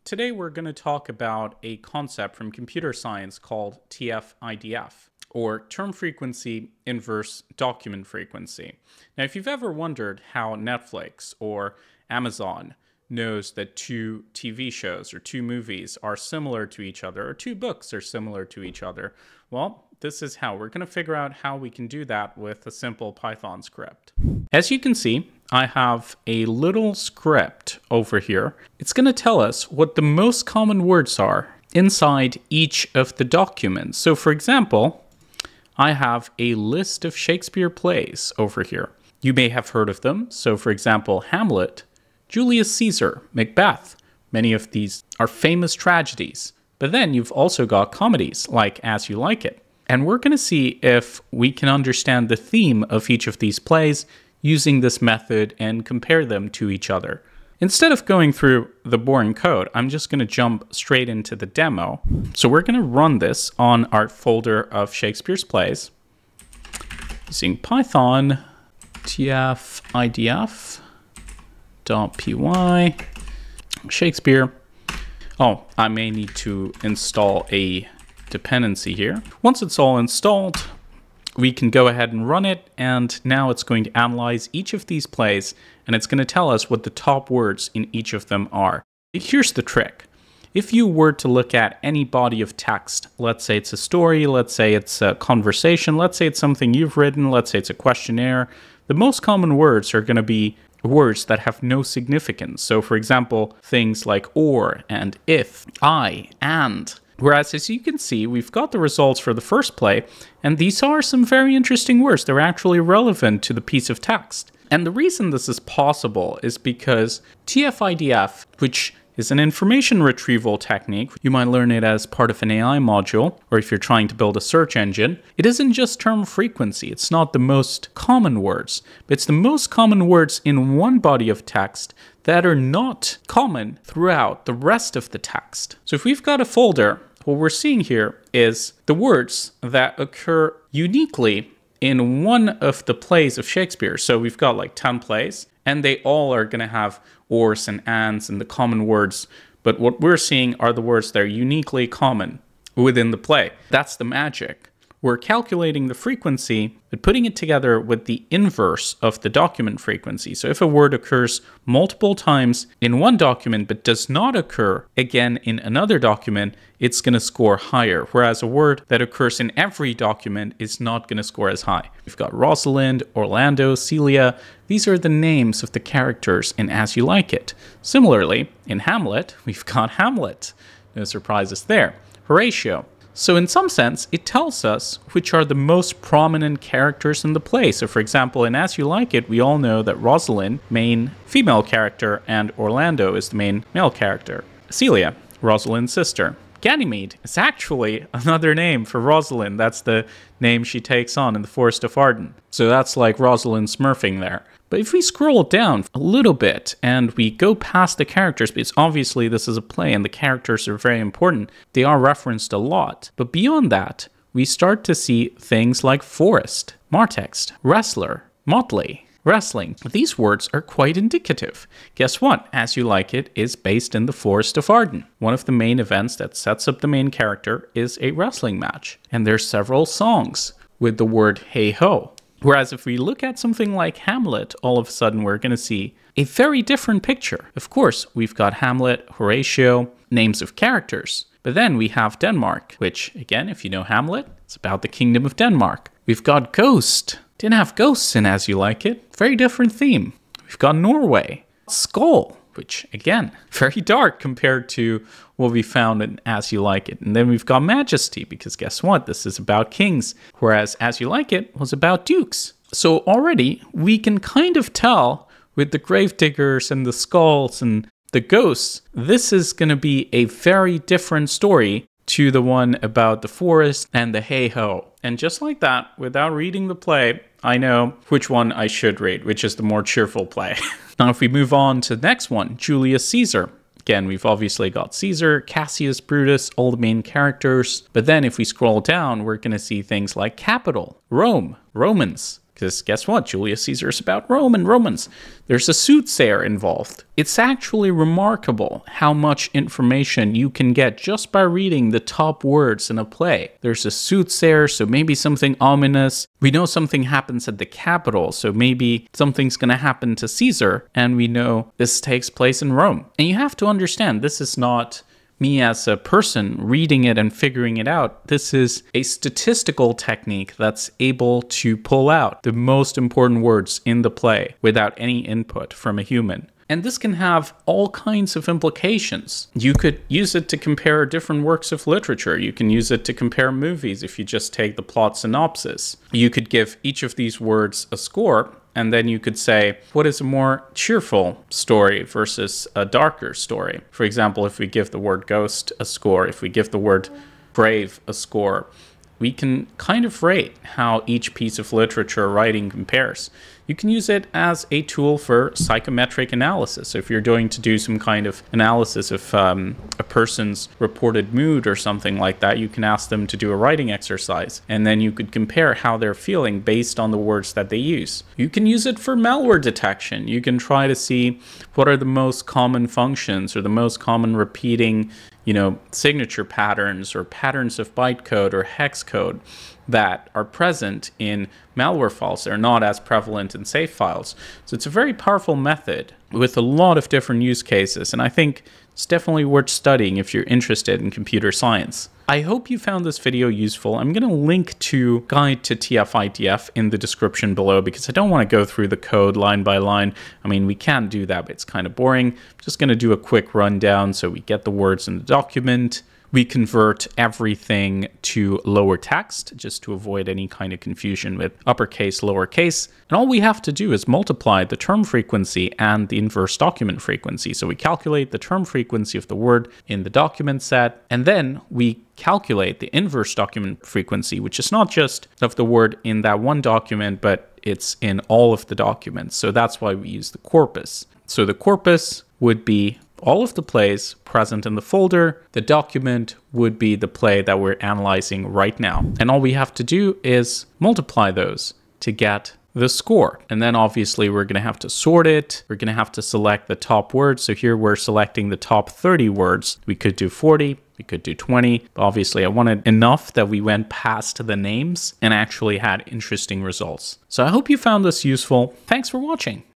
Today we're going to talk about a concept from computer science called TF-IDF, or term frequency inverse document frequency. Now, if you've ever wondered how Netflix or Amazon knows that two TV shows or two movies are similar to each other, or two books are similar to each other, well, this is how. We're going to figure out how we can do that with a simple Python script. As you can see, I have a little script over here. It's going to tell us what the most common words are inside each of the documents. So for example, I have a list of Shakespeare plays over here. You may have heard of them. So for example, Hamlet, Julius Caesar, Macbeth. Many of these are famous tragedies. But then you've also got comedies like As You Like It. And we're going to see if we can understand the theme of each of these plays using this method and compare them to each other. Instead of going through the boring code, I'm just going to jump straight into the demo. So we're going to run this on our folder of Shakespeare's plays using Python tf-idf.py Shakespeare. Oh, I may need to install a dependency here. Once it's all installed, we can go ahead and run it, and now it's going to analyze each of these plays, and it's going to tell us what the top words in each of them are. Here's the trick. If you were to look at any body of text, let's say it's a story, let's say it's a conversation, let's say it's something you've written, let's say it's a questionnaire, the most common words are going to be words that have no significance. So for example, things like or and if, I, and. Whereas, as you can see, we've got the results for the first play, and these are some very interesting words. They're actually relevant to the piece of text. And the reason this is possible is because TF-IDF, which is an information retrieval technique, you might learn it as part of an AI module, or if you're trying to build a search engine, it isn't just term frequency. It's not the most common words, but it's the most common words in one body of text that are not common throughout the rest of the text. So if we've got a folder, what we're seeing here is the words that occur uniquely in one of the plays of Shakespeare. So we've got like 10 plays, and they all are going to have ors and ands and the common words. But what we're seeing are the words that are uniquely common within the play. That's the magic. We're calculating the frequency, but putting it together with the inverse of the document frequency. So if a word occurs multiple times in one document, but does not occur again in another document, it's going to score higher. Whereas a word that occurs in every document is not going to score as high. We've got Rosalind, Orlando, Celia. These are the names of the characters in As You Like It. Similarly, in Hamlet, we've got Hamlet. No surprises there. Horatio. So in some sense, it tells us which are the most prominent characters in the play. So for example, in As You Like It, we all know that Rosalind, main female character, and Orlando is the main male character. Celia, Rosalind's sister. Ganymede is actually another name for Rosalind. That's the name she takes on in the Forest of Arden. So that's like Rosalind smurfing there. But if we scroll down a little bit and we go past the characters, because obviously this is a play and the characters are very important, they are referenced a lot. But beyond that, we start to see things like forest, martext, wrestler, motley, wrestling. These words are quite indicative. Guess what? As You Like It is based in the Forest of Arden. One of the main events that sets up the main character is a wrestling match. And there's several songs with the word hey ho. Whereas if we look at something like Hamlet, all of a sudden we're going to see a very different picture. Of course, we've got Hamlet, Horatio, names of characters. But then we have Denmark, which, again, if you know Hamlet, it's about the Kingdom of Denmark. We've got Ghost. Didn't have ghosts in As You Like It. Very different theme. We've got Norway. Skull, which, again, very dark compared to what we found in As You Like It. And then we've got Majesty, because guess what? This is about kings, whereas As You Like It was about dukes. So already we can kind of tell with the gravediggers and the skulls and the ghosts, this is going to be a very different story to the one about the forest and the hey-ho. And just like that, without reading the play, I know which one I should read, which is the more cheerful play. Now, if we move on to the next one, Julius Caesar. Again, we've obviously got Caesar, Cassius, Brutus, all the main characters. But then if we scroll down, we're going to see things like capital, Rome, Romans, Because guess what? Julius Caesar is about Rome and Romans. There's a soothsayer involved. It's actually remarkable how much information you can get just by reading the top words in a play. There's a soothsayer, so maybe something ominous. We know something happens at the Capitol, so maybe something's going to happen to Caesar, and we know this takes place in Rome. And you have to understand, this is not me as a person reading it and figuring it out. This is a statistical technique that's able to pull out the most important words in the play without any input from a human. And this can have all kinds of implications. You could use it to compare different works of literature. You can use it to compare movies if you just take the plot synopsis. You could give each of these words a score, and then you could say, what is a more cheerful story versus a darker story? For example, if we give the word ghost a score, if we give the word brave a score, we can kind of rate how each piece of literature or writing compares. You can use it as a tool for psychometric analysis. So if you're going to do some kind of analysis of a person's reported mood or something like that, you can ask them to do a writing exercise, and then you could compare how they're feeling based on the words that they use. You can use it for malware detection. You can try to see what are the most common functions or the most common repeating signature patterns or patterns of bytecode or hex code that are present in malware files. They're not as prevalent in safe files. So it's a very powerful method with a lot of different use cases, and I think it's definitely worth studying if you're interested in computer science. I hope you found this video useful. I'm going to link to Guide to TF-IDF in the description below because I don't want to go through the code line by line. I mean, we can do that, but it's kind of boring. I'm just going to do a quick rundown so we get the words in the document. We convert everything to lower text just to avoid any kind of confusion with uppercase, lowercase. And all we have to do is multiply the term frequency and the inverse document frequency. So we calculate the term frequency of the word in the document set, and then we calculate the inverse document frequency, which is not just of the word in that one document, but it's in all of the documents. So that's why we use the corpus. So the corpus would be all of the plays present in the folder. The document would be the play that we're analyzing right now. And all we have to do is multiply those to get the score. And then obviously we're going to have to sort it. We're going to have to select the top words. So here we're selecting the top 30 words. We could do 40. We could do 20. But obviously I wanted enough that we went past the names and actually had interesting results. So I hope you found this useful. Thanks for watching.